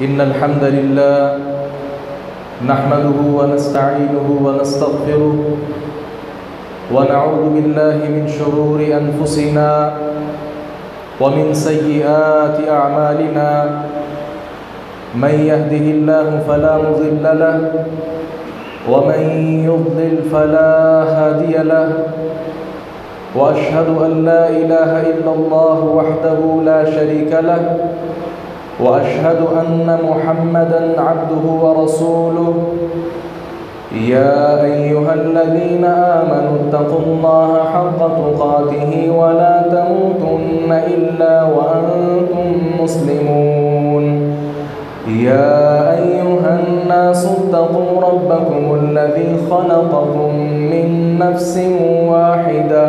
इन्नल हम्दलिल्लाह नहमदुहु व नस्तईनुहु व नस्तगफिरुहु व नऊज़ु बिल्लाहि मिन शुरूरि अनफुसिना व मिन सय्यिआति अअमालिना मन यहदिहिल्लाहु फला मुज़िल्ल लहु व मन युज़लिल फला हादिय लहु व अशहदु अन ला इलाहा इल्लल्लाहु वहदहु ला शरीका लहु व अशहदु अन्न मुहम्मदन अब्दुहु व रसूलुहु या अय्युहल्लज़ीना आमनु इत्तक़ुल्लाहा हक़्क़ तुक़ातिहि व ला तमूतुन्ना इल्ला व अंतुम मुस्लिमून या अय्युहन्नासु इत्तक़ू रब्बकुमुल्लज़ी ख़लक़कुम मिन नफ्सिन वाहिदा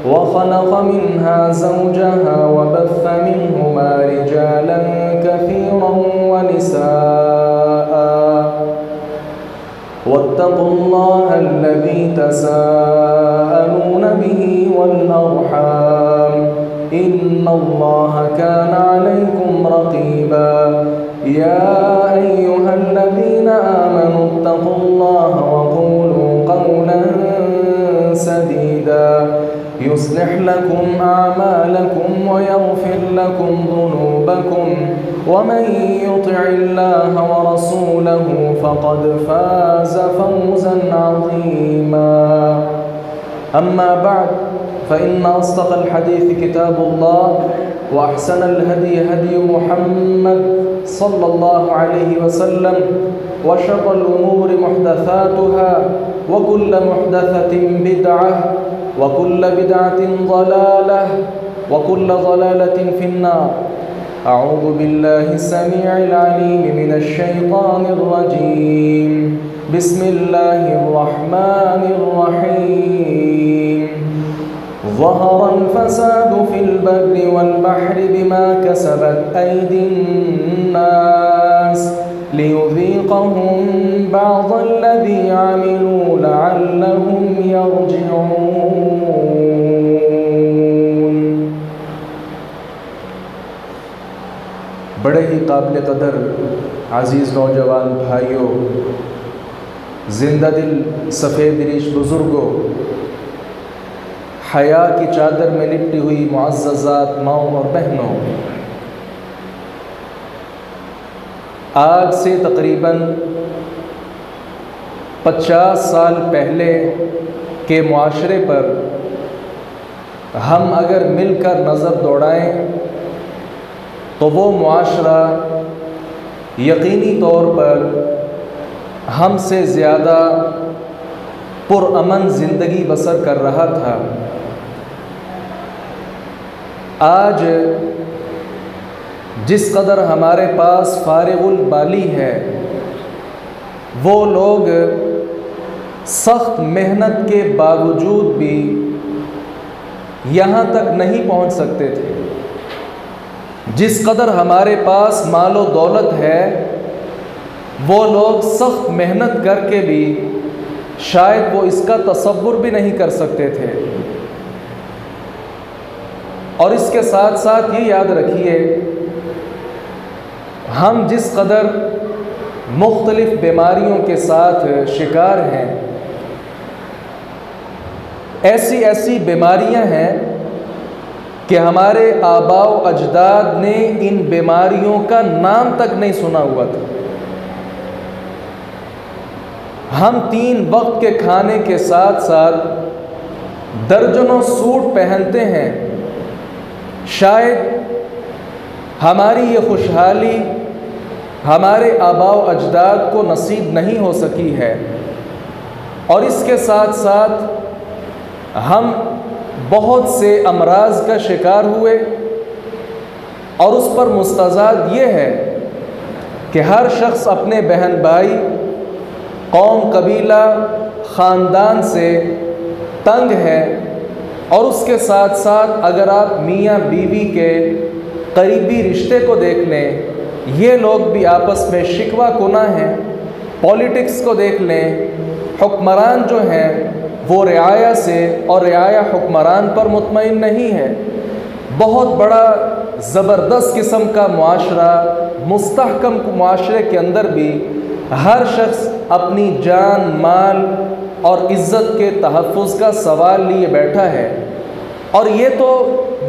व ख़लक़ मिन्हा ज़ौजहा व बस्स मिन्हुमा रिजालन कसीरन व निसाअ वत्तक़ुल्लाहा अल्लज़ी तसाअलून बिही वल अर्हाम इन्नल्लाहा काना अलैकुम रक़ीबा या अय्युहल्लज़ीना आमनु इत्तक़ुल्लाहा व क़ूलू क़ौलन सदीदा युस्लिह लकुम अअमालकुम व यग़फिर लकुम ज़ुनूबकुम व मन युतिइल्लाहा व रसूलहु फ़क़द फ़ाज़ फ़ौज़न अज़ीमा अम्मा बअद फ़इन्न अस्दक़ल हदीस किताबुल्लाह व अहसनल हदी हदी मुहम्मद सल्लल्लाहु अलैहि वसल्लम व शर्रल उमूरि मुहदसातुहा व कुल्लु मुहदसतिन बिदअह व कुल्लु बिदअतिन ज़लालह व कुल्लु ज़लालतिन फिन्नार अऊज़ु बिल्लाहि समीइल अलीम मिनश शैतानिर रजीम बिस्मिल्लाहिर रहमानिर रहीम ज़हरल फ़सादु फ़िल बर्रि वल बहरि बिमा कसबत अयदिन नास लियुज़ीक़हुम बअज़ल्लज़ी अमिलू लअल्लहुम यरजिऊन। बड़े ही काबिल कदर अज़ीज़ नौजवान भाइयों, जिंदा दिल सफ़ेद रिश बुज़ुर्गों, हया की चादर में लिपटी हुई मुअज़्ज़ज़ात माओं और बहनों, आज से तकरीबन 50 साल पहले के मुआशरे पर हम अगर मिलकर नज़र दौड़ाएं तो वो मुआशरा यकीनी तौर पर हमसे ज़्यादा पुरअमन ज़िंदगी बसर कर रहा था। आज जिस कदर हमारे पास फारिगुल बाली है, वो लोग सख्त मेहनत के बावजूद भी यहाँ तक नहीं पहुँच सकते थे। जिस कदर हमारे पास मालो दौलत है, वो लोग सख्त मेहनत करके भी शायद वो इसका तसव्वुर भी नहीं कर सकते थे। और इसके साथ साथ ये याद रखिए, हम जिस कदर मुख्तलिफ बीमारियों के साथ शिकार हैं, ऐसी ऐसी बीमारियां हैं कि हमारे आबाओ अजदाद ने इन बीमारियों का नाम तक नहीं सुना हुआ था। हम 3 वक्त के खाने के साथ साथ दर्जनों सूट पहनते हैं। शायद हमारी ये खुशहाली हमारे आबाओ अजदाद को नसीब नहीं हो सकी है। और इसके साथ साथ हम बहुत से अमराज का शिकार हुए। और उस पर मुस्तज़ाद ये है कि हर शख्स अपने बहन भाई, कौम, कबीला, ख़ानदान से तंग है। और उसके साथ साथ अगर आप मियाँ बीवी के करीबी रिश्ते को देख लें, ये लोग भी आपस में शिकवा कुना हैं। पॉलिटिक्स को देख लें, हुक्मरान जो हैं वो रियाया से और रियाया हुक्मरान पर मुतमईन नहीं है। बहुत बड़ा ज़बरदस्त किस्म का मुआशरा, मुस्तहकम मुआशरे के अंदर भी हर शख्स अपनी जान, माल और इज़्ज़त के तहफ़्फ़ुज़ का सवाल लिए बैठा है। और ये तो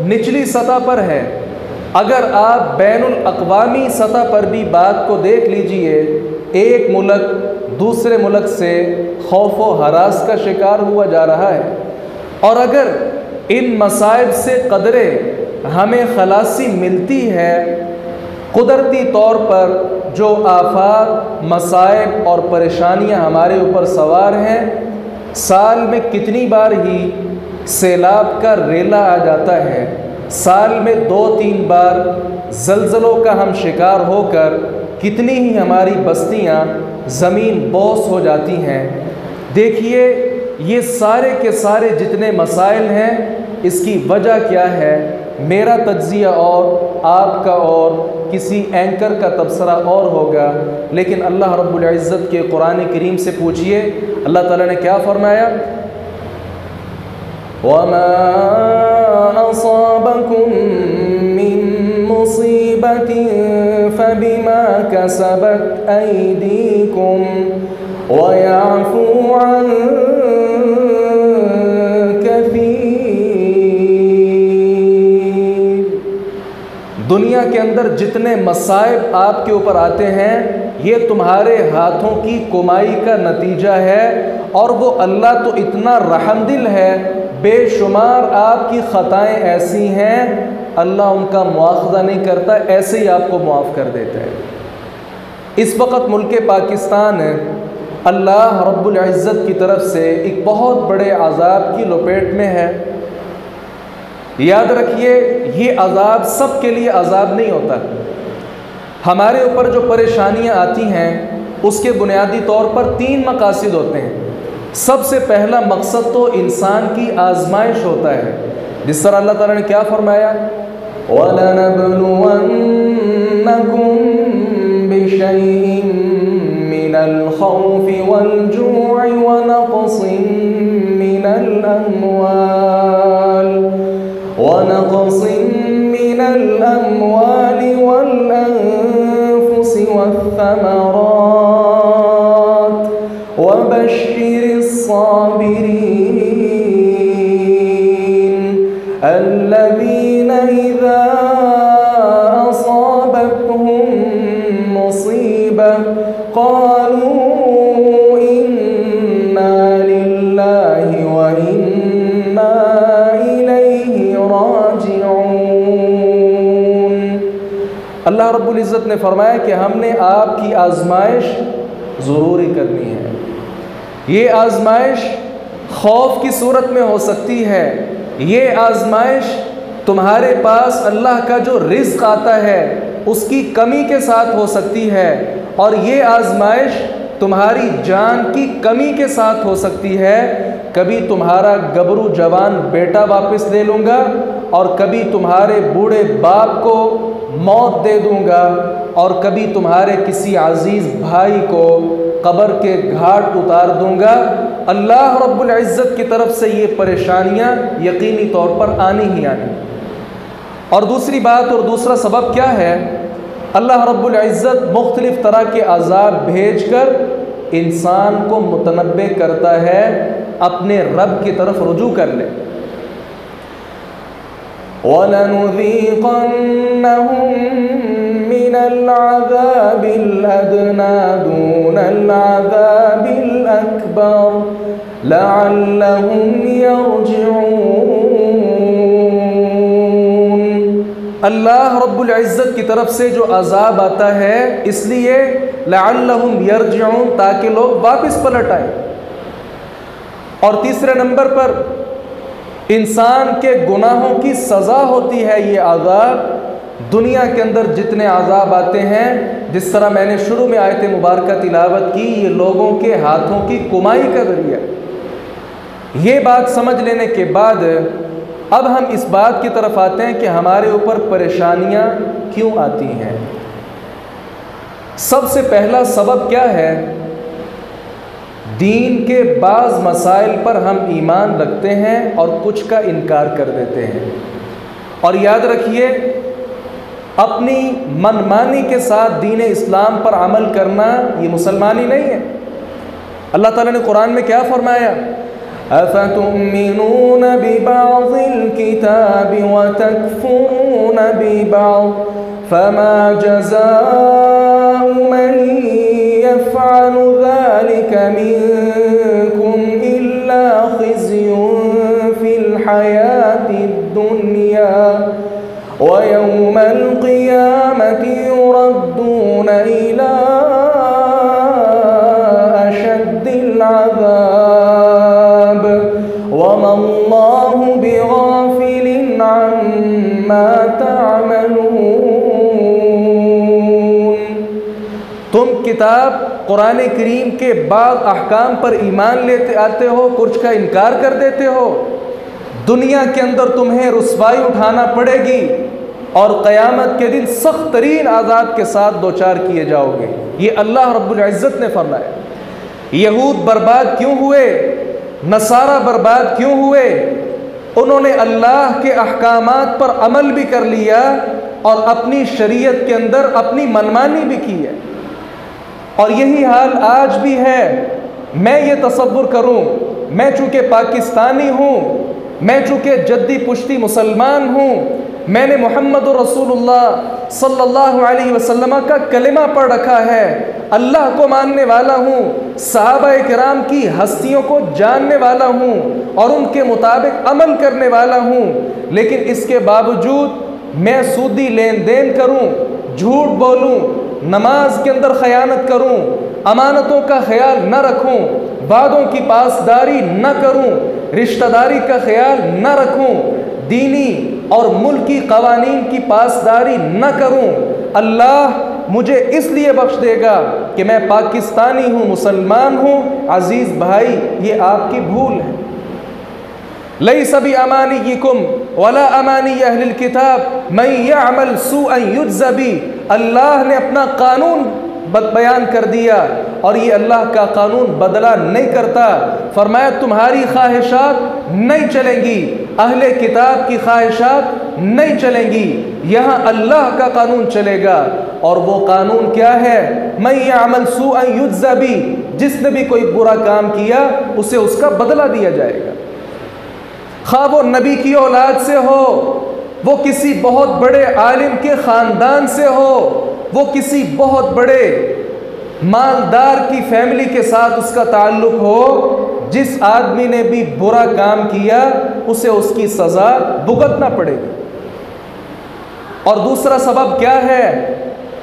निचली सतह पर है। अगर आप बैनुल अक़वामी सतह पर भी बात को देख लीजिए, एक मुल्क दूसरे मुल्क से खौफ व हरास का शिकार हुआ जा रहा है। और अगर इन मसाइब से कदरे हमें खलासी मिलती है, कुदरती तौर पर जो आफात, मसाइब और परेशानियां हमारे ऊपर सवार हैं, साल में कितनी बार ही सैलाब का रेला आ जाता है, साल में 2-3 बार ज़लज़लों का हम शिकार होकर कितनी ही हमारी बस्तियां ज़मीन बोस हो जाती हैं। देखिए, ये सारे के सारे जितने मसाइल हैं, इसकी वजह क्या है? मेरा तज्ज़िया और आपका और किसी एंकर का तबसरा और होगा, लेकिन अल्लाह रब्बुल इज़्ज़त के कुरान करीम से पूछिए, अल्लाह ताला ने क्या फरमाया? वमा असाबकुम मिन मुसीबतिन फबिमा कसबत ऐदीकुम वयअफू अन दुनिया के अंदर जितने मसाइब आपके ऊपर आते हैं, ये तुम्हारे हाथों की कमाई का नतीजा है। और वो अल्लाह तो इतना रहमदिल है, बेशुमार आपकी ख़ताएँ ऐसी हैं, अल्लाह उनका मुआख़ज़ा नहीं करता, ऐसे ही आपको मुआफ़ कर देता है। इस वक्त मुल्क पाकिस्तान अल्लाह रब्बुल इज़्ज़त की तरफ से एक बहुत बड़े अज़ाब की लपेट में है। याद रखिए, ये अज़ाब सब के लिए अज़ाब नहीं होता। हमारे ऊपर जो परेशानियां आती हैं, उसके बुनियादी तौर पर 3 मकासद होते हैं। सबसे पहला मकसद तो इंसान की आजमाइश होता है, जिस तरह अल्लाह ताला ने क्या फरमाया? वलनबलुवन्नकुम बिशैइन मिनल खौफि वल जू'i व नक़सिन मिनल अम्वाल वल अनफुसि वत्थमरात वबश्शिरिस साबिरीन अल्लज़ीना इज़ा असाबतहुम मुसीबह क़ालू इन्ना लिल्लाहि व इन्ना इलैहि राजिऊन। अल्लाह रब्बुल इज़्ज़त ने फरमाया कि हमने आपकी आजमाइश ज़रूरी करनी है। ये आजमाइश खौफ की सूरत में हो सकती है, ये आजमाइश तुम्हारे पास अल्लाह का जो रिज़्क़ आता है उसकी कमी के साथ हो सकती है, और ये आजमाइश तुम्हारी जान की कमी के साथ हो सकती है। कभी तुम्हारा गबरू जवान बेटा वापस ले लूँगा, और कभी तुम्हारे बूढ़े बाप को मौत दे दूँगा, और कभी तुम्हारे किसी अजीज़ भाई को कब्र के घाट उतार दूँगा। अल्लाह रब्बुल इज़्ज़त की तरफ से ये परेशानियाँ यकीनी तौर पर आनी ही आनी। और दूसरी बात और दूसरा सबब क्या है? अल्लाह रब्बुल इज़्ज़त मुख्तलिफ़ तरह के अज़ाब भेज कर इंसान को मुतनब्बे करता है अपने रब की तरफ रुजू कर ले। वलनुज़ीक़न्नहुम मिनल अज़ाबिल अदना दूनल अज़ाबिल अकबर लअल्लहुम यरजिऊन। अल्लाह रब्बुल इज़्ज़त की तरफ से जो अज़ाब आता है, इसलिए लअल्लहुम यरजिऊन, ताकि लोग वापस पलट आए। और तीसरे नंबर पर इंसान के गुनाहों की सज़ा होती है ये अज़ाब। दुनिया के अंदर जितने अज़ाब आते हैं, जिस तरह मैंने शुरू में आयत मुबारक तिलावत की, ये लोगों के हाथों की कमाई का ज़रिया। ये बात समझ लेने के बाद अब हम इस बात की तरफ आते हैं कि हमारे ऊपर परेशानियां क्यों आती हैं। सबसे पहला सबब क्या है? दीन के बाज़ मसाइल पर हम ईमान रखते हैं और कुछ का इनकार कर देते हैं। और याद रखिए, अपनी मनमानी के साथ दीन इस्लाम पर अमल करना ये मुसलमानी नहीं है। अल्लाह ताला ने कुरान में क्या फरमाया, अफ़तुमिनून बिबाज़िल किताबि व तकफ़ुरून बिबाज़ फमा जज़ाउ मन यफ़अलु ज़ालिका मिनकुम इल्ला ख़िज़्युन फ़िल हयातिद दुनिया व यौमल क़ियामति युरद्दून इला अशद्दिल अज़ाब वमल्लाहु बिगाफ़िलिन अम्मा तअमलून। तुम किताब कुरान करीम के बाद अहकाम पर ईमान लेते आते हो, कुछ का इनकार कर देते हो। दुनिया के अंदर तुम्हें रुसवाई उठाना पड़ेगी और क़यामत के दिन सख्त तरीन आज़ाब के साथ दो चार किए जाओगे। ये अल्लाह रब्बुल इज़्ज़त ने फरमाया। यहूद बर्बाद क्यों हुए, नसारा बर्बाद क्यों हुए? उन्होंने अल्लाह के अहकामात पर अमल भी कर लिया और अपनी शरीयत के अंदर अपनी मनमानी भी की है। और यही हाल आज भी है। मैं ये तसव्वुर करूं, मैं चूँकि पाकिस्तानी हूँ, मैं चूँकि जद्दी पुश्ती मुसलमान हूँ, मैंने मोहम्मद रसूलुल्लाह सल्लल्लाहु अलैहि वसल्लम का कलिमा पढ़ रखा है, अल्लाह को मानने वाला हूँ, सहाबाए किराम की हस्तियों को जानने वाला हूँ और उनके मुताबिक अमल करने वाला हूँ, लेकिन इसके बावजूद मैं सूदी लेन देन करूँ, झूठ बोलूँ, नमाज के अंदर ख़यानत करूँ, अमानतों का ख्याल न रखूँ, वादों की पासदारी न करूँ, रिश्तेदारी का ख्याल न रखूँ, दीनी और मुल्की कवानीन की पासदारी न करूँ, अल्लाह मुझे इसलिए बख्श देगा कि मैं पाकिस्तानी हूँ, मुसलमान हूँ। अज़ीज़ भाई, ये आपकी भूल है। लैसा बिअमानिय्यिकुम वला अमानी अहलिल किताब मन यअमल सूअन युज्ज़ा बिही। अल्लाह ने अपना कानून बयान कर दिया और ये अल्लाह का कानून बदला नहीं करता। फरमाया तुम्हारी ख्वाहिशात नहीं चलेंगी, अहले किताब की ख्वाहिशात नहीं चलेंगी, यहाँ अल्लाह का कानून चलेगा। और वो कानून क्या है? मन यअमल सूअन युज्ज़ा बिही। जिसने भी कोई बुरा काम किया उसे उसका बदला दिया जाएगा, खा वो नबी की औलाद से हो, वो किसी बहुत बड़े आलिम के ख़ानदान से हो, वो किसी बहुत बड़े मालदार की फैमिली के साथ उसका ताल्लुक़ हो। जिस आदमी ने भी बुरा काम किया उसे उसकी सज़ा भुगतना पड़ेगी। और दूसरा सबब क्या है?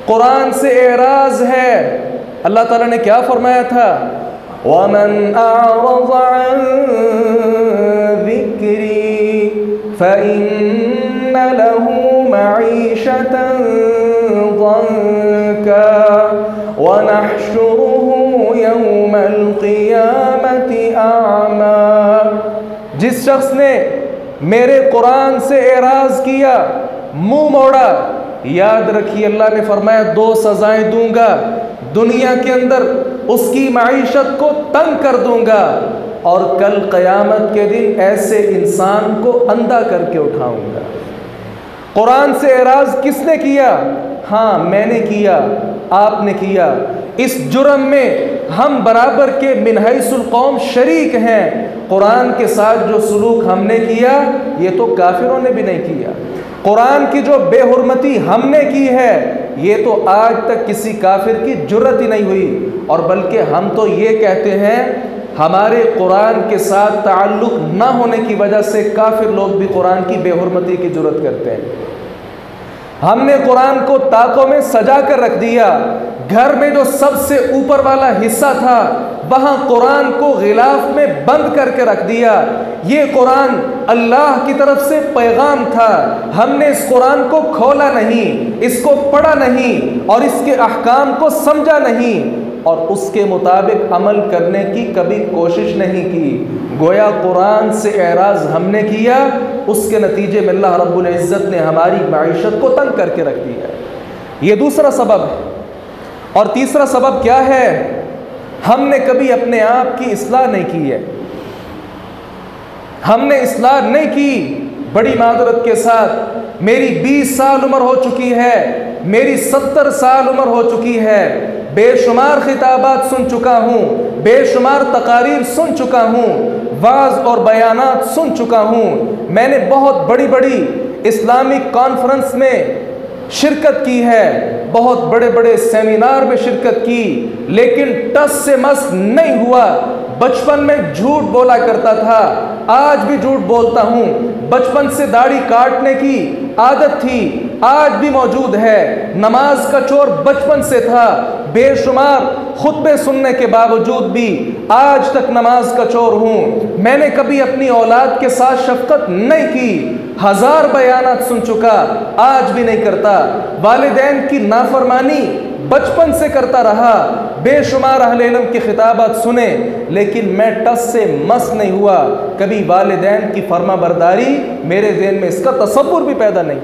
कुरान से एराज़ है। अल्लाह ताला ने क्या फरमाया था? वमन अअरज़ अन ज़िक्री फ़इन्न लहू मईशतन ज़ंका वनहशुरुहु यौमल क़ियामति अअमा। जिस शख्स ने मेरे कुरान से एराज़ किया, मुँह मोड़ा, याद रखिए अल्लाह ने फरमाया दो सज़ाएं दूंगा। दुनिया के अंदर उसकी मईशत को तंग कर दूंगा और कल क़यामत के दिन ऐसे इंसान को अंधा करके उठाऊंगा। कुरान से एराज़ किसने किया? हाँ, मैंने किया, आपने किया। इस जुर्म में हम बराबर के मिन हैसुल कौम शरीक हैं। कुरान के साथ जो सलूक हमने किया ये तो काफिरों ने भी नहीं किया। कुरान की जो बेहुरमती हमने की है ये तो आज तक किसी काफिर की जुर्रत ही नहीं हुई। और बल्कि हम तो ये कहते हैं हमारे कुरान के साथ ताल्लुक़ न होने की वजह से काफिर लोग भी कुरान की बेहुरमती की जुर्रत करते हैं। हमने कुरान को ताकों में सजा कर रख दिया। घर में जो सबसे ऊपर वाला हिस्सा था वहाँ कुरान को गिलाफ में बंद करके रख दिया। ये कुरान अल्लाह की तरफ से पैगाम था, हमने इस कुरान को खोला नहीं, इसको पढ़ा नहीं और इसके अहकाम को समझा नहीं और उसके मुताबिक अमल करने की कभी कोशिश नहीं की। गोया कुरान से एराज़ हमने किया, उसके नतीजे में अल्लाह रब्बुल इज़्ज़त ने हमारी मईशत को तंग करके रख दिया। ये दूसरा सबब है। और तीसरा सबब क्या है? हमने कभी अपने आप की इस्लाह नहीं की है। हमने इस्लाह नहीं की। बड़ी मादरत के साथ मेरी 20 साल उम्र हो चुकी है, मेरी 70 साल उम्र हो चुकी है, बेशुमार खिताबात सुन चुका हूँ, बेशुमार तकारीर सुन चुका हूँ, वाज और बयानात सुन चुका हूँ। मैंने बहुत बड़ी बड़ी इस्लामिक कॉन्फ्रेंस में शिरकत की है, बहुत बड़े बड़े सेमिनार में शिरकत की, लेकिन टस से मस नहीं हुआ। बचपन में झूठ बोला करता था, आज भी झूठ बोलता हूँ। बचपन से दाढ़ी काटने की आदत थी, आज भी मौजूद है। नमाज का चोर बचपन से था, बेशुमार खुतबे सुनने के बावजूद भी आज तक नमाज का चोर हूँ। मैंने कभी अपनी औलाद के साथ शफकत नहीं की, 1000 बयानात सुन चुका, आज भी नहीं करता। वालिदैन की नाफरमानी बचपन से करता रहा, बेशुमार अहले इल्म की खिताबात सुने, लेकिन मैं टस से मस नहीं हुआ। कभी वालिदैन की फर्माबरदारी मेरे ज़हन में इसका तसव्वुर भी पैदा नहीं।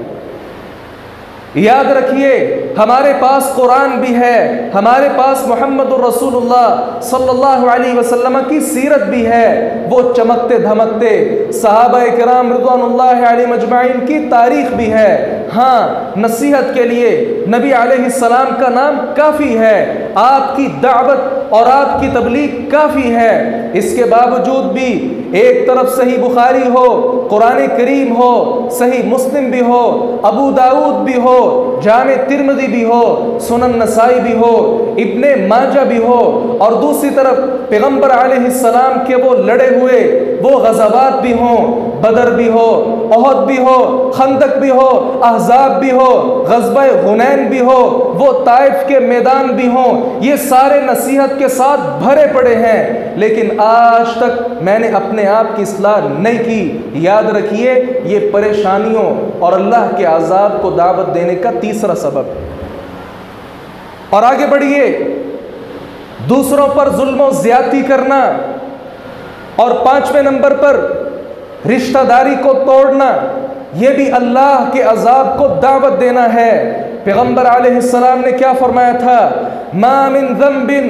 याद रखिए, हमारे पास कुरान भी है, हमारे पास मुहम्मदुर रसूलुल्लाह सल्लल्लाहु अलैहि वसल्लम की सीरत भी है, वो चमकते धमकते सहाबाए किराम रिज़वानुल्लाहि अलैहिम अजमाइन की तारीख भी है। हाँ, नसीहत के लिए नबी अलैहिस्सलाम का नाम काफ़ी है, आपकी दावत और आपकी तबलीग काफ़ी है। इसके बावजूद भी एक तरफ सही बुखारी हो, कुरान करीम हो, सही मुस्लिम भी हो, अबू दाऊद भी हो, जामे तिर्मिज़ी भी हो, सुनन नसाई भी हो, इब्ने माजा भी हो, और दूसरी तरफ पैगंबर अलैहिस्सलाम के वो लड़े हुए वो गज़वात भी हों, बदर भी हो, ओहद भी हो, खंदक भी हो, अहज़ाब भी हो, ग़ज़वा हुनैन भी हो, वो ताइफ के मैदान भी हों, ये सारे नसीहत के साथ भरे पड़े हैं, लेकिन आज तक मैंने अपने आप की इस्लाह नहीं की। याद रखिए, ये परेशानियों और अल्लाह के अज़ाब को दावत देने का तीसरा सबब। और आगे बढ़िए, दूसरों पर जुल्म और ज़्यादती करना, और 5वें नंबर पर रिश्तेदारी को तोड़ना, यह भी अल्लाह के अज़ाब को दावत देना है। पैगंबर अलैहिस्सलाम ने क्या फरमाया था? मा मिन ज़ंबिन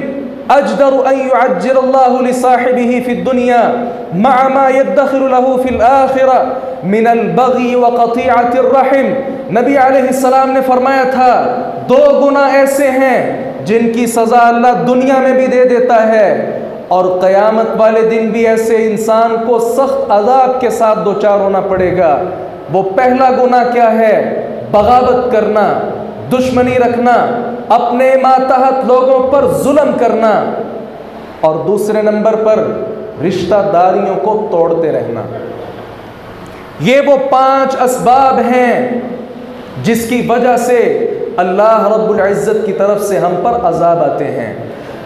अजदरु अन युअज्जिलल्लाहु लिसाहिबिही फिद दुनिया मअ मा यद्दखिरु लहू फिल आखिरह मिनल बग़ी व क़तीअतिर रहिम। नबी अलैहिस्सलाम ने फरमाया था, 2 गुनाह ऐसे हैं जिनकी सज़ा अल्लाह दुनिया में भी दे देता है, और क़यामत वाले दिन भी ऐसे इंसान को सख्त अज़ाब के साथ दो चार होना पड़ेगा। वो पहला गुनाह क्या है? बगावत करना, दुश्मनी रखना, अपने मातहत लोगों पर जुल्म करना, और दूसरे नंबर पर रिश्तेदारियों को तोड़ते रहना। ये वो 5 असबाब हैं जिसकी वजह से अल्लाह रब्बुल इज़्ज़त की तरफ से हम पर अज़ाब आते हैं।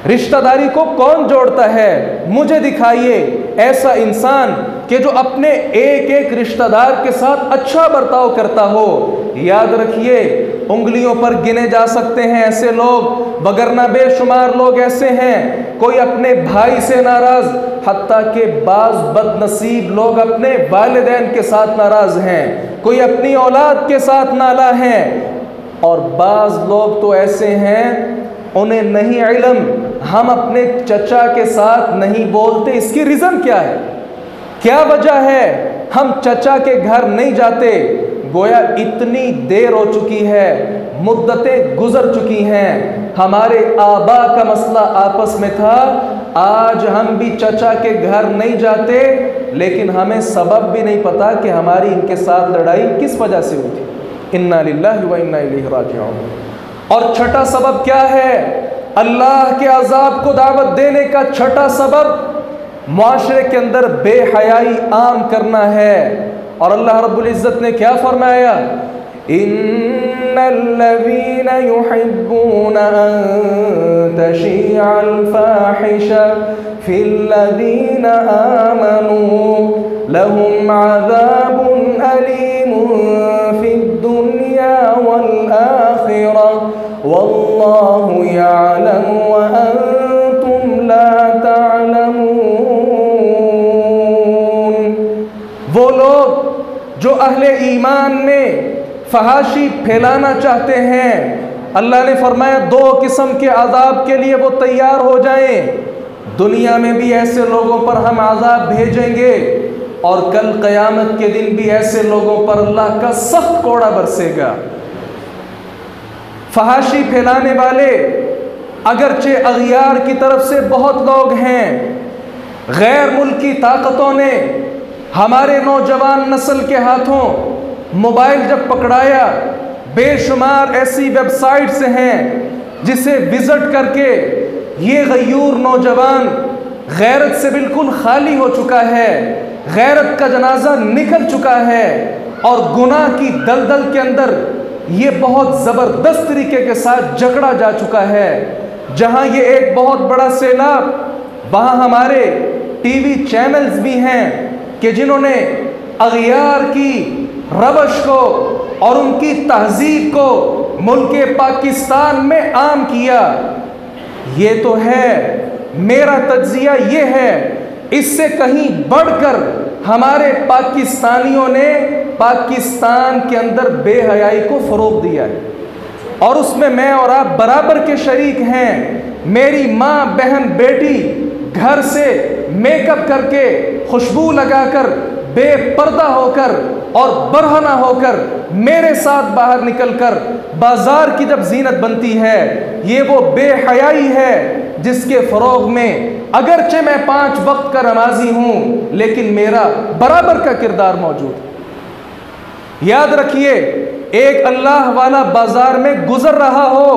रिश्तेदारी को कौन जोड़ता है? मुझे दिखाइए ऐसा इंसान कि जो अपने एक एक रिश्तेदार के साथ अच्छा बर्ताव करता हो। याद रखिए, उंगलियों पर गिने जा सकते हैं ऐसे लोग, वगरना बेशुमार लोग ऐसे हैं। कोई अपने भाई से नाराज़, हत्ता के बाज़ बदनसीब लोग अपने वालिदैन के साथ नाराज़ हैं, कोई अपनी औलाद के साथ नाला हैं, और बाज़ लोग तो ऐसे हैं उन्हें नहीं इल्म, हम अपने चचा के साथ नहीं बोलते। इसकी रीज़न क्या है? क्या वजह है हम चचा के घर नहीं जाते? गोया इतनी देर हो चुकी है, मुद्दतें गुजर चुकी हैं, हमारे आबा का मसला आपस में था, आज हम भी चचा के घर नहीं जाते, लेकिन हमें सबब भी नहीं पता कि हमारी इनके साथ लड़ाई किस वजह से हुई थी। इन्ना लिल्लाहि व इन्ना इलैहि राजिऊन। और छठा सबब क्या है? अल्लाह के अज़ाब को दावत देने का छठा सबब मुआशरे के अंदर बेहयाई आम करना है। और अल्लाह रब्बुल इज़्ज़त ने क्या फरमाया? इन्नल्लज़ीना युहिब्बूना अन तशीअल फाहिशा फिल्लज़ीना आमनू लहुम अज़ाबुन अलीमुन फिद्दुनिया वल आखिरह वल्लाहु यअलमु व अंतुम ला तअलमून। वो लोग जो अहले ईमान में फहाशी फैलाना चाहते हैं, अल्लाह ने फरमाया 2 किस्म के अज़ाब के लिए वो तैयार हो जाएं। दुनिया में भी ऐसे लोगों पर हम अज़ाब भेजेंगे और कल क़यामत के दिन भी ऐसे लोगों पर अल्लाह का सख्त कोड़ा बरसेगा। फहाशी फैलाने वाले अगरचे अगियार की तरफ से बहुत लोग हैं, गैर मुल्की ताकतों ने हमारे नौजवान नस्ल के हाथों मोबाइल जब पकड़ाया, बेशुमार ऐसी वेबसाइट्स हैं जिसे विज़िट करके ये गयूर नौजवान गैरत से बिल्कुल खाली हो चुका है, गैरत का जनाजा निकल चुका है और गुनाह की दलदल के अंदर ये बहुत ज़बरदस्त तरीके के साथ जकड़ा जा चुका है। जहाँ ये एक बहुत बड़ा सैलाब, वहाँ हमारे टीवी चैनल्स भी हैं कि जिन्होंने अगियार की रवश को और उनकी तहजीब को मुल्क पाकिस्तान में आम किया। ये तो है, मेरा तज्जिया ये है, इससे कहीं बढ़कर हमारे पाकिस्तानियों ने पाकिस्तान के अंदर बेहयाई को फ़रोग़ दिया है और उसमें मैं और आप बराबर के शरीक हैं। मेरी माँ, बहन, बेटी घर से मेकअप करके, खुशबू लगाकर, बेपर्दा होकर और बरहना होकर मेरे साथ बाहर निकलकर बाजार की जब जीनत बनती है, ये वो बेहयाई है जिसके फ़रोग़ में अगरचे मैं 5 वक्त का नमाजी हूँ लेकिन मेरा बराबर का किरदार मौजूद है। याद रखिए, एक अल्लाह वाला बाजार में गुजर रहा हो,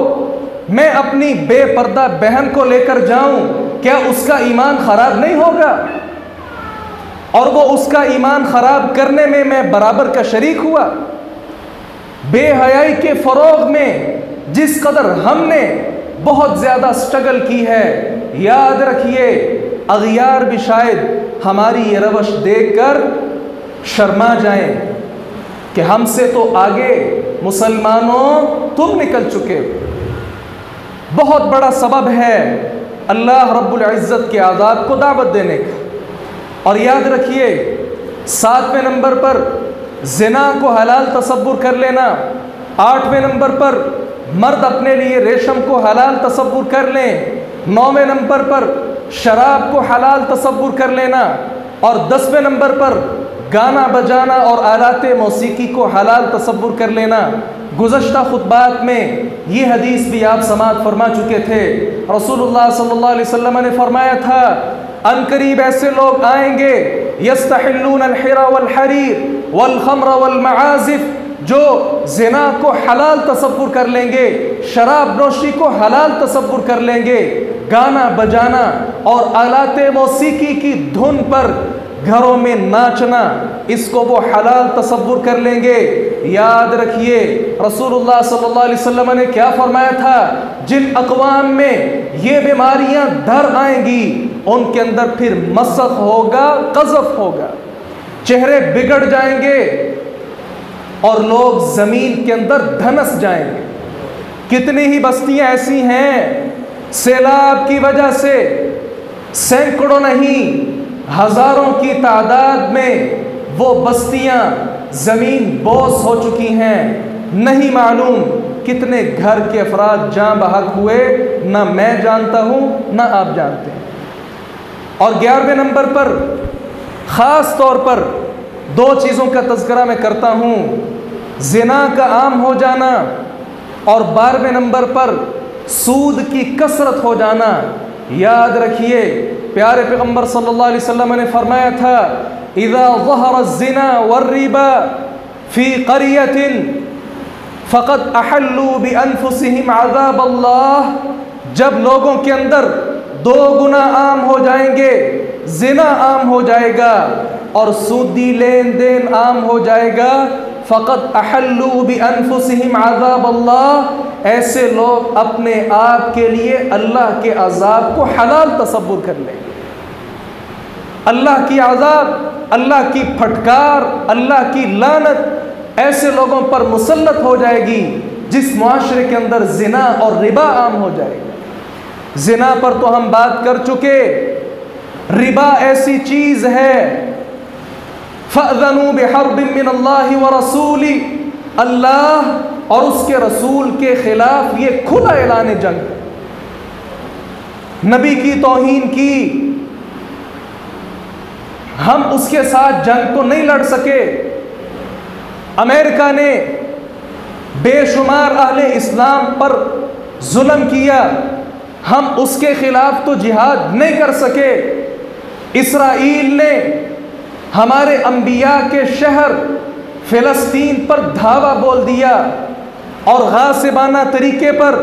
मैं अपनी बेपर्दा बहन को लेकर जाऊं, क्या उसका ईमान खराब नहीं होगा? और वो उसका ईमान खराब करने में मैं बराबर का शरीक हुआ। बेहयाई के फ़रोग़ में जिस कदर हमने बहुत ज़्यादा स्ट्रगल की है, याद रखिए अगियार भी शायद हमारी ये रवश देखकर शर्मा जाएं कि हमसे तो आगे मुसलमानों तुम निकल चुके। बहुत बड़ा सबब है अल्लाह रब्बुल इज़्ज़त के आज़ाब को दावत देने का। और याद रखिए 7वें नंबर पर ज़िना को हलाल तसव्वुर कर लेना, 8वें नंबर पर मर्द अपने लिए रेशम को हलाल तसव्वुर कर लें, 9वें नंबर पर शराब को हलाल तसव्वुर कर लेना और 10वें नंबर पर गाना बजाना और आलाते मौसीकी को हलाल तसव्वुर कर लेना। गुज़श्ता खुतबात में ये हदीस भी आप समाअत फरमा चुके थे। रसूलुल्लाह सल्लल्लाहु अलैहि वसल्लम ने फरमाया था, अनकरीब ऐसे लोग आएंगे यस्तहिल्लून अल-हिरा वल-हरीर वल-खम्र वल-मआज़िफ़, जो ज़िना को हलाल तसव्वुर कर लेंगे, शराब नोशी को हलाल तसव्वुर कर लेंगे, गाना बजाना और आलाते मौसीकी की धुन पर घरों में नाचना, इसको वो हलाल तसव्वुर कर लेंगे। याद रखिए रसूलुल्लाह सल्लल्लाहु अलैहि वसल्लम ने क्या फरमाया था, जिन अक़वाम में ये बीमारियां धर आएंगी उनके अंदर फिर मसख होगा, क़ज़फ़ होगा, चेहरे बिगड़ जाएंगे और लोग ज़मीन के अंदर धंस जाएंगे। कितनी ही बस्तियां ऐसी हैं सैलाब की वजह से सैकड़ों नहीं हज़ारों की तादाद में वो बस्तियां ज़मीन बोस हो चुकी हैं। नहीं मालूम कितने घर के अफराद जाँ बहक हुए, ना मैं जानता हूँ ना आप जानते हैं। और 11वें नंबर पर ख़ास तौर पर 2 चीज़ों का तज़किरा मैं करता हूँ, ज़िना का आम हो जाना और 12वें नंबर पर सूद की कसरत हो जाना। याद रखिए प्यारे पैगम्बर सल्लल्लाहु अलैहि वसल्लम ने फरमाया था, इज़ा ज़हरा ज़िना वर्रिबा फ़ी क़रियतिन फ़क़द अहल्लू बिअन्फ़ुसिहिम अज़ाब अल्लाह। जब लोगों के अंदर 2 गुना आम हो जाएंगे, ज़िना आम हो जाएगा और सूदी लेन देन आम हो जाएगा, फ़क़द अहल्लू बिअन्फ़ुसिहिम अज़ाब अल्लाह, ऐसे लोग अपने आप के लिए अल्लाह के अज़ाब को हलाल तसव्वुर कर लेंगे। अल्लाह की अज़ाब, अल्लाह की फटकार, अल्लाह की लानत ऐसे लोगों पर मुसल्लत हो जाएगी जिस मुआशरे के अंदर ज़िना और रिबा आम हो जाएगा। ज़िना पर तो हम बात कर चुके, रिबा ऐसी चीज़ है, फ़अज़नू बिहर्बिन मिनल्लाहि व रसूली, अल्लाह और उसके रसूल के ख़िलाफ़ ये खुला ऐलान जंग, नबी की तौहीन की, हम उसके साथ जंग तो नहीं लड़ सके। अमेरिका ने बेशुमार अहले इस्लाम पर जुल्म किया, हम उसके खिलाफ तो जिहाद नहीं कर सके। इसराइल ने हमारे अंबिया के शहर फिलिस्तीन पर धावा बोल दिया और गासिबाना तरीके पर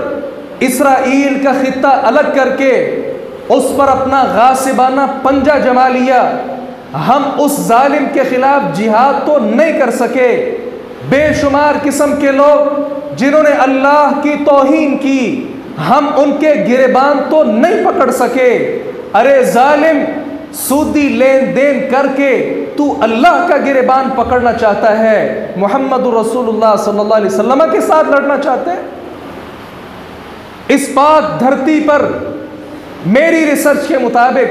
इसराइल का खित्ता अलग करके उस पर अपना गासिबाना पंजा जमा लिया। हम उस जालिम के खिलाफ जिहाद तो नहीं कर सके। बेशुमार किस्म के लोग जिन्होंने अल्लाह की तौहीन की, हम उनके गिरेबान तो नहीं पकड़ सके। अरे जालिम, सूदी लेन देन करके तू अल्लाह का गिरेबान पकड़ना चाहता है, मोहम्मद रसूलुल्लाह सल्लल्लाहु अलैहि वसल्लम के साथ लड़ना चाहते हैं। इस पाक धरती पर मेरी रिसर्च के मुताबिक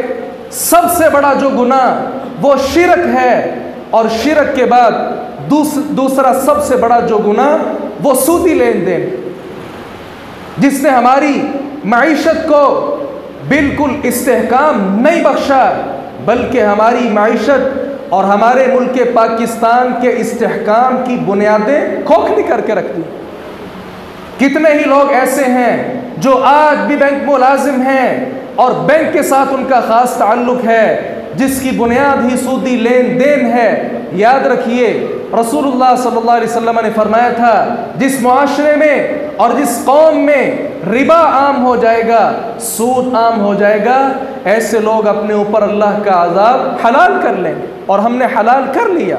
सबसे बड़ा जो गुनाह वो शिरक है, और शिरक के बाद दूसरा सबसे बड़ा जो गुनाह वो सूदी लेन देन, जिसने हमारी माइशत को बिल्कुल इस्तेहकाम नहीं बख्शा, बल्कि हमारी माइशत और हमारे मुल्क पाकिस्तान के इस्तेहकाम की बुनियादें खोखली करके रख दी। कितने ही लोग ऐसे हैं जो आज भी बैंक मुलाजिम हैं और बैंक के साथ उनका ख़ास ताल्लुक़ है, जिसकी बुनियाद ही सूदी लेन देन है। याद रखिए, रसूलुल्लाह सल्लल्लाहु अलैहि वसल्लम ने फरमाया था, जिस मुआशरे में और जिस कौम में रिबा आम हो जाएगा, सूद आम हो जाएगा, ऐसे लोग अपने ऊपर अल्लाह का अज़ाब हलाल कर लेंगे, और हमने हलाल कर लिया।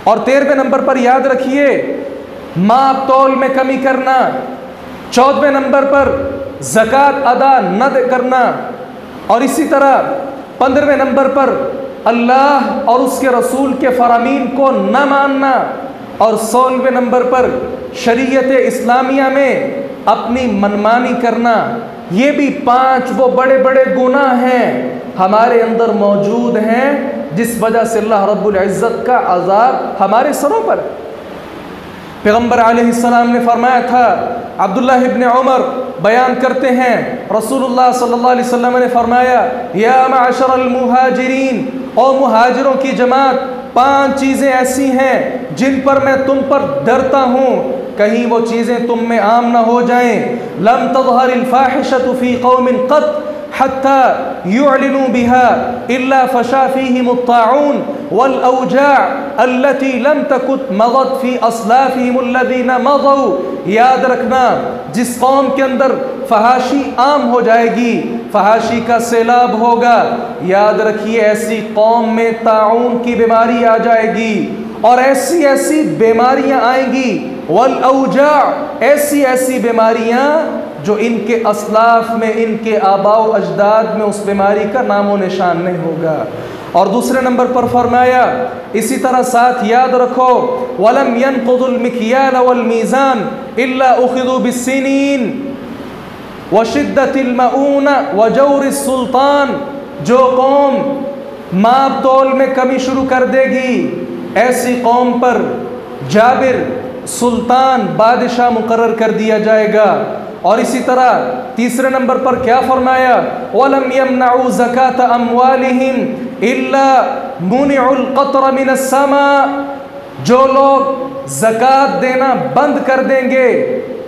और 13वें नंबर पर याद रखिए, माप तौल में कमी करना। 14वें नंबर पर ज़कात अदा न करना। और इसी तरह 15वें नंबर पर अल्लाह और उसके रसूल के फरामीन को न मानना। और 16वें नंबर पर शरीयत इस्लामिया में अपनी मनमानी करना। ये भी 5 वो बड़े बड़े गुनाह हैं हमारे अंदर मौजूद हैं, जिस वजह से अल्लाह रब्बुल इज़्ज़त का अज़ाब हमारे सरों पर है। पैगम्बर अलैहिस्सलाम ने फरमाया था, अब्दुल्लाह इब्न उमर बयान करते हैं, रसूलुल्लाह सल्लल्लाहु अलैहि वसल्लम ने फरमाया, या माशरल मुहाजिरीन, ओ मुहाजिरों की जमात, 5 चीज़ें ऐसी हैं जिन पर मैं तुम पर डरता हूँ, कहीं वो चीज़ें तुम में आम ना हो जाएं। लम तज़हरिल फाहिशतु फ़ी क़ौमिन क़त हत्ता युअलिनु बिहा इल्ला फशा फ़ीहिमुत ताऊन वल औजा अल्लती लम तकुत मज़त फ़ी अस्लाफ़िहिम अल्लज़ीना मज़ऊ। याद रखना, जिस कौम के अंदर फहाशी आम हो जाएगी, फहाशी का सैलाब होगा, याद रखिए ऐसी कौम में ताऊन की बीमारी आ जाएगी, और ऐसी ऐसी बीमारियां आएंगी, वल औजा, ऐसी ऐसी बीमारियां जो इनके असलाफ में, इनके आबाओ अजदाद में उस बीमारी का नामो निशान नहीं होगा। और दूसरे नंबर पर फरमाया, इसी तरह साथ याद रखो, वलम यनक़ुदुल मिक्याल वल मीज़ान इल्ला उख़िज़ू बिस्सिनीन व शिद्दतिल मऊना व जौरिस सुल्तान। जो कौम माप तौल में कमी शुरू कर देगी, ऐसी कौम पर जाबिर सुल्तान बादशाह मुकर्रर कर दिया जाएगा। और इसी तरह तीसरे नंबर पर क्या फरमाया, वलम यमनउ ज़कात अम्वालिहिम इल्ला मुनिउल क़त्र मिनस समा। जो लोग ज़कात देना बंद कर देंगे,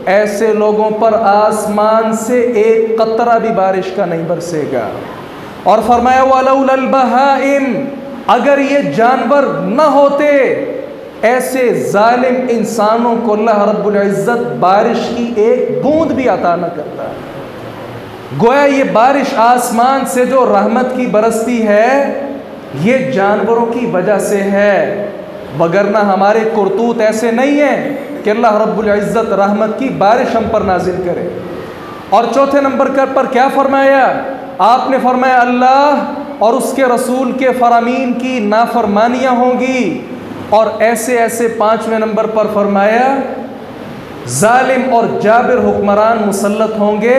ऐसे लोगों पर आसमान से एक कतरा भी बारिश का नहीं बरसेगा। और फरमाया वलौलल बहाइम, अगर ये जानवर न होते, ऐसे जालिम इंसानों को अल्लाह रब्बुल इज़्ज़त बारिश की एक बूंद भी अता न करता। गोया ये बारिश आसमान से जो रहमत की बरसती है, ये जानवरों की वजह से है, वगरना हमारे कुरतूत ऐसे नहीं हैं कि अल्लाह रब्बुल इज़्ज़त रहमत की बारिश हम पर नाजिल करे। और चौथे नंबर पर क्या फरमाया आपने? फरमाया अल्लाह और उसके रसूल के फरामीन की नाफरमानियाँ होंगी। और ऐसे ऐसे 5वें नंबर पर फरमाया जालिम और जाबिर हुक्मरान मुसल्लत होंगे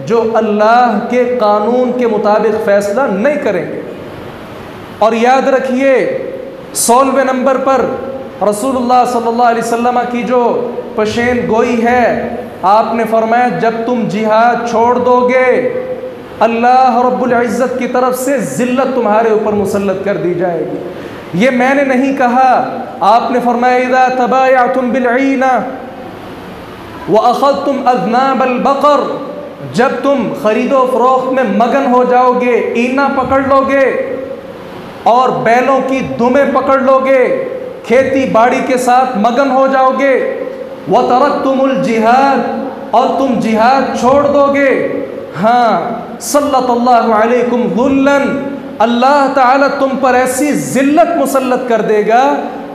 जो अल्लाह के कानून के मुताबिक फ़ैसला नहीं करेंगे। और याद रखिए 16वें नंबर पर रसूलुल्लाह सल्लल्लाहु अलैहि वसल्लम की जो पेशेन गोई है, आपने फरमाया जब तुम जिहाद छोड़ दोगे अल्लाह रब्बुल इज़्ज़त की तरफ से ज़िल्लत तुम्हारे ऊपर मुसल्लत कर दी जाएगी। ये मैंने नहीं कहा, आपने फरमाया इज़ा तबायअतुम बिलईना व अख़ज़्तुम अज़नाबल बकर, जब तुम खरीदो फरोख्त में मगन हो जाओगे, ईना पकड़ लोगे और बैलों की दुमें पकड़ लोगे, खेती बाड़ी के साथ मगन हो जाओगे, व तरक्तुमुल जिहाद, और तुम जिहाद छोड़ दोगे, हाँ सल्लल्लाहु अलैकुम ज़ुल्लन, अल्लाह ताला तुम पर ऐसी ज़िल्लत मुसल्लत कर देगा,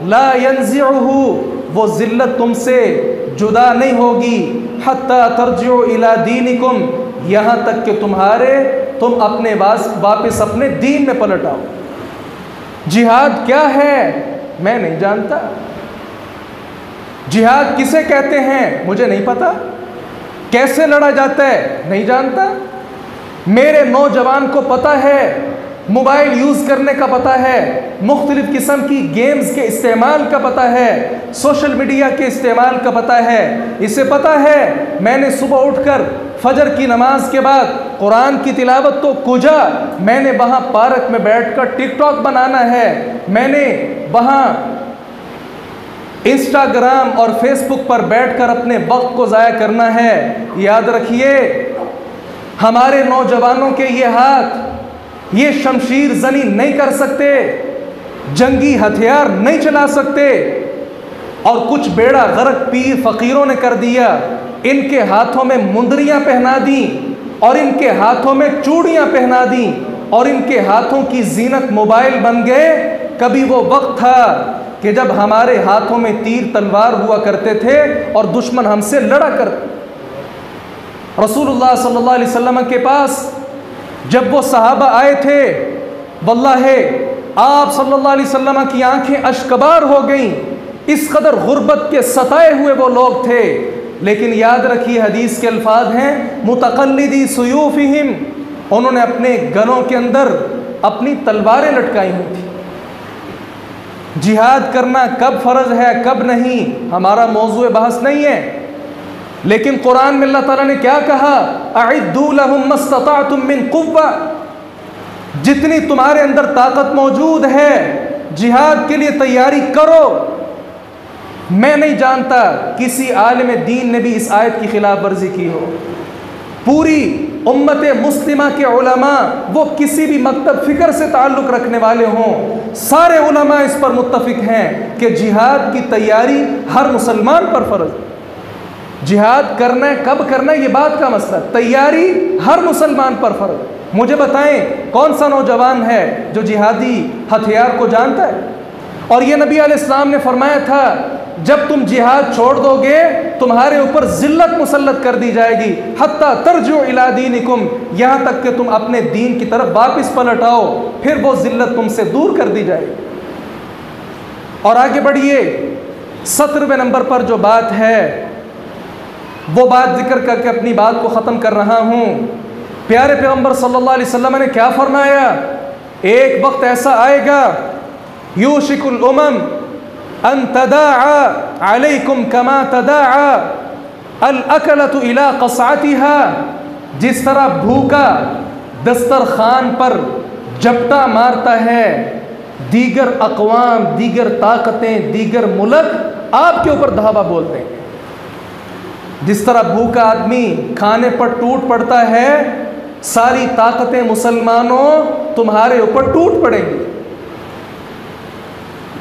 ला यंज़िउहु, वो ज़िल्लत तुमसे जुदा नहीं होगी, हत्ता तर्जिउ इला दीनिकुम, यहाँ तक कि तुम अपने वापस अपने दीन में पलट आओ। जिहाद क्या है मैं नहीं जानता, जिहाद किसे कहते हैं मुझे नहीं पता, कैसे लड़ा जाता है नहीं जानता। मेरे नौजवान को पता है, मोबाइल यूज़ करने का पता है, मुख्तलिफ़ किस्म की गेम्स के इस्तेमाल का पता है, सोशल मीडिया के इस्तेमाल का पता है। इसे पता है मैंने सुबह उठकर फजर की नमाज के बाद कुरान की तिलावत तो कुजा, मैंने वहाँ पार्क में बैठकर टिकटॉक बनाना है, मैंने वहाँ इंस्टाग्राम और फेसबुक पर बैठकर अपने वक्त को ज़ाया करना है। याद रखिए, हमारे नौजवानों के ये हाथ ये शमशीर जनी नहीं कर सकते, जंगी हथियार नहीं चला सकते, और कुछ बेड़ा गर्क पीर फ़कीरों ने कर दिया, इनके हाथों में मुंदरियाँ पहना दी और इनके हाथों में चूड़ियाँ पहना दी और इनके हाथों की जीनत मोबाइल बन गए। कभी वो वक्त था कि जब हमारे हाथों में तीर तलवार हुआ करते थे और दुश्मन हमसे लड़ा करते। रसूलुल्लाह सल्लल्लाहु अलैहि वसल्लम के पास जब वो सहाबा आए थे, वल्लाहे आप सल्लल्लाहु अलैहि वसल्लम की आंखें अश्कबार हो गईं, इस कदर गुर्बत के सताए हुए वो लोग थे। लेकिन याद रखिए हदीस के अल्फाज हैं मुतक़ल्लिदी सुयूफ़िहिम, उन्होंने अपने गलों के अंदर अपनी तलवारें लटकाई हुई थी। जिहाद करना कब फ़र्ज है कब नहीं हमारा मौज़ूए बहस नहीं है, लेकिन कुरान में अल्लाह ताला ने क्या कहा, अइद्दू लहुम मस्तताअतुम मिन कुव्वा, जितनी तुम्हारे अंदर ताकत मौजूद है जिहाद के लिए तैयारी करो। मैं नहीं जानता किसी आलिम दीन ने भी इस आयत की खिलाफ वर्जी की हो। पूरी उम्मत मुस्लिमा के उलमा, वो किसी भी मकतब फ़िक्र से ताल्लुक़ रखने वाले हों, सारे उलमा इस पर मुत्तफ़िक हैं कि जिहाद की तैयारी हर मुसलमान पर फ़र्ज़ है। जिहाद करना है कब करना है ये बात का मसला, तैयारी हर मुसलमान पर फ़र्ज़ है। मुझे बताएं कौन सा नौजवान है जो जिहादी हथियार को जानता है? और ये नबी अलैहिस्सलाम ने फरमाया था जब तुम जिहाद छोड़ दोगे तुम्हारे ऊपर ज़िल्लत मुसल्लत कर दी जाएगी, हत्ता तर्जु इला दीनिकुम, यहाँ तक कि तुम अपने दीन की तरफ वापस पलट आओ, फिर वो ज़िल्लत तुमसे दूर कर दी जाएगी। और आगे बढ़िए, 17वें नंबर पर जो बात है वो बात जिक्र करके अपनी बात को ख़त्म कर रहा हूँ। प्यारे पैगम्बर सल्लल्लाहु अलैहि वसल्लम ने क्या फरमाया, एक वक्त ऐसा आएगा यूशिकुल उमम अन तदाआ अलैकुम कमा तदाआ अल अकलतु इला क़सअतिहा, जिस तरह भूखा दस्तरखान पर झपटा मारता है, दीगर अक़वाम, दीगर ताकतें, दीगर मुल्क आपके ऊपर धावा बोलते हैं। जिस तरह भूखा आदमी खाने पर टूट पड़ता है, सारी ताकतें मुसलमानों तुम्हारे ऊपर टूट पड़ेंगी।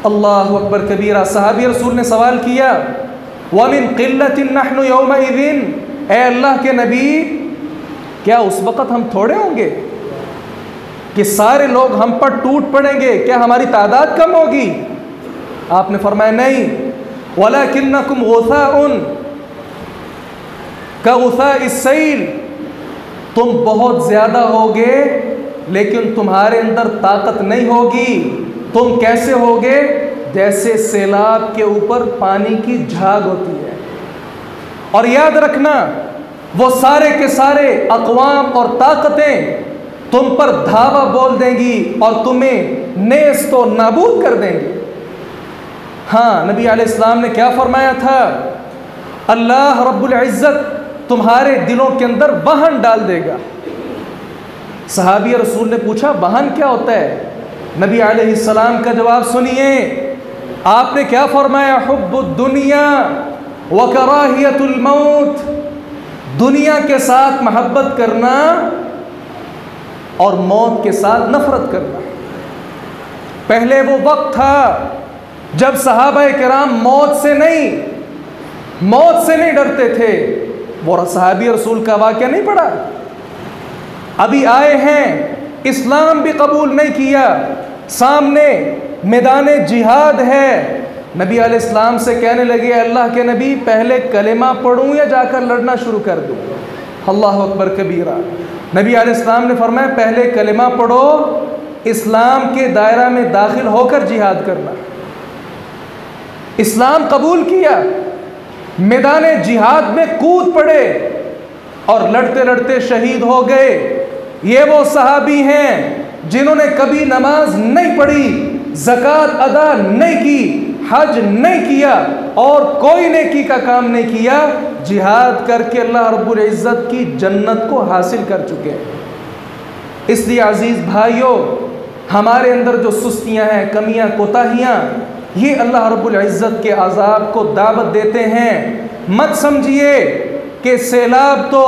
अल्लाहु अकबर कबीरा। सहाबी रसूल ने सवाल किया, वमिन क़िल्लतिन नहनु यौमइज़िन, ए अल्लाह के नबी क्या उस वक़्त हम थोड़े होंगे कि सारे लोग हम पर टूट पड़ेंगे, क्या हमारी तादाद कम होगी? आपने फरमाया नहीं, वलाकिन्नकुम गुसाउन का गुसाइस सैल, तुम बहुत ज़्यादा होगे लेकिन तुम्हारे अंदर ताकत नहीं होगी। तुम कैसे होगे? जैसे सैलाब के ऊपर पानी की झाग होती है। और याद रखना वो सारे के सारे अक़वाम और ताकतें तुम पर धावा बोल देंगी और तुम्हें नेस्त तो नाबूद कर देंगी। हाँ, नबी अलैहिस्सलाम ने क्या फरमाया था, अल्लाह रब्बुल इज़्ज़त तुम्हारे दिलों के अंदर वहन डाल देगा। सहाबी रसूल ने पूछा वाहन क्या होता है? नबी अलैहिस्सलाम का जवाब सुनिए। आपने क्या फरमाया? हुब्बुद दुनिया व कराहियतुल मौत, दुनिया के साथ मोहब्बत करना और मौत के साथ नफरत करना। पहले वो वक्त था जब सहाबा किराम मौत से नहीं डरते थे। वो सहाबी रसूल का वाक़या नहीं पढ़ा? अभी आए हैं, इस्लाम भी कबूल नहीं किया, सामने मैदान जिहाद है। नबी अलैहिस्सलाम से कहने लगे, अल्लाह के नबी पहले कलेमा पढ़ूँ या जाकर लड़ना शुरू कर दूँ? अल्लाह अकबर कबीरा। नबी अलैहिस्सलाम ने फरमाया पहले कलेमा पढ़ो, इस्लाम के दायरा में दाखिल होकर जिहाद करना। इस्लाम कबूल किया, मैदान जिहाद में कूद पड़े और लड़ते लड़ते शहीद हो गए। ये वो सहाबी हैं जिन्होंने कभी नमाज नहीं पढ़ी, ज़कात अदा नहीं की, हज नहीं किया और कोई नेकी का काम नहीं किया, जिहाद करके अल्लाह रब्बुल इज़्ज़त की जन्नत को हासिल कर चुके हैं। इसलिए अजीज़ भाइयों, हमारे अंदर जो सुस्तियां हैं, कमियां, कोताहियां, ये अल्लाह रब्बुल इज़्ज़त के अज़ाब को दावत देते हैं। मत समझिए कि सैलाब तो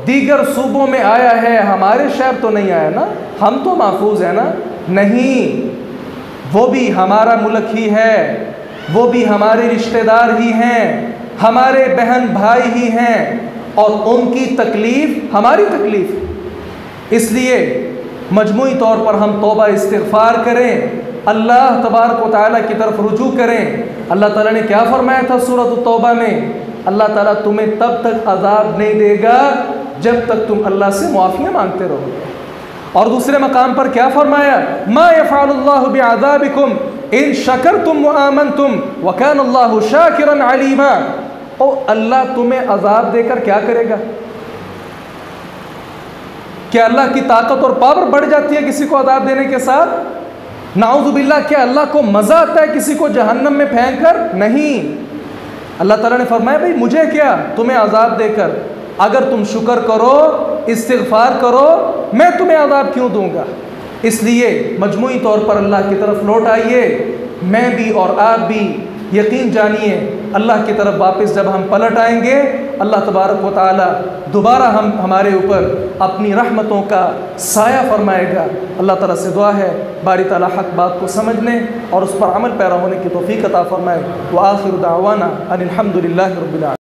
दीगर सूबों में आया है, हमारे शहर तो नहीं आया ना, हम तो महफूज है ना। नहीं, वो भी हमारा मुल्क ही है, वो भी हमारे रिश्तेदार ही हैं, हमारे बहन भाई ही हैं और उनकी तकलीफ़ हमारी तकलीफ़। इसलिए मजमूई तौर पर हम तौबा इस्तिग़फ़ार करें, अल्लाह तबारक व तआला की तरफ रुजू करें। अल्लाह ताला ने क्या फरमाया था सूरत तौबा में? अल्लाह ताला तुम्हें तब तक अज़ाब नहीं देगा जब तक तुम अल्लाह से मुआफ़ियाँ मांगते रहोगे। और दूसरे मकाम पर क्या फरमाया? मा यफ़अलुल्लाहु बिअज़ाबिकुम इन शकरतुम व आमनतुम व कानल्लाहु शाकिरन अलीमा। ओ अल्लाह तुम्हें अज़ाब देकर क्या करेगा? क्या अल्लाह की ताकत और पावर बढ़ जाती है किसी को अज़ाब देने के साथ? नाउज़ुबिल्लाह, क्या अल्लाह को मज़ा आता है किसी को जहन्नम में फेंक कर? नहीं। अल्लाह ताला ने फरमाया भाई मुझे क्या तुम्हें अज़ाब देकर, अगर तुम शुक्र करो, इस्तिग़फ़ार करो, मैं तुम्हें अज़ाब क्यों दूंगा? इसलिए मजमूई तौर पर अल्लाह की तरफ लौट आइए। मैं भी और आप भी यकीन जानिए अल्लाह की तरफ वापस जब हम पलट आएंगे, अल्लाह तबारक व तआला दोबारा हमारे ऊपर अपनी रहमतों का साया फरमाएगा। अल्लाह ताला से दुआ है बारी ताला हक़ बात को समझने और उस पर अमल पैरा होने की तौफ़ीक़ अता फरमाए। व आखिर दावाना अनिल हम्दुलिल्लाहि रब्बिल आलमीन।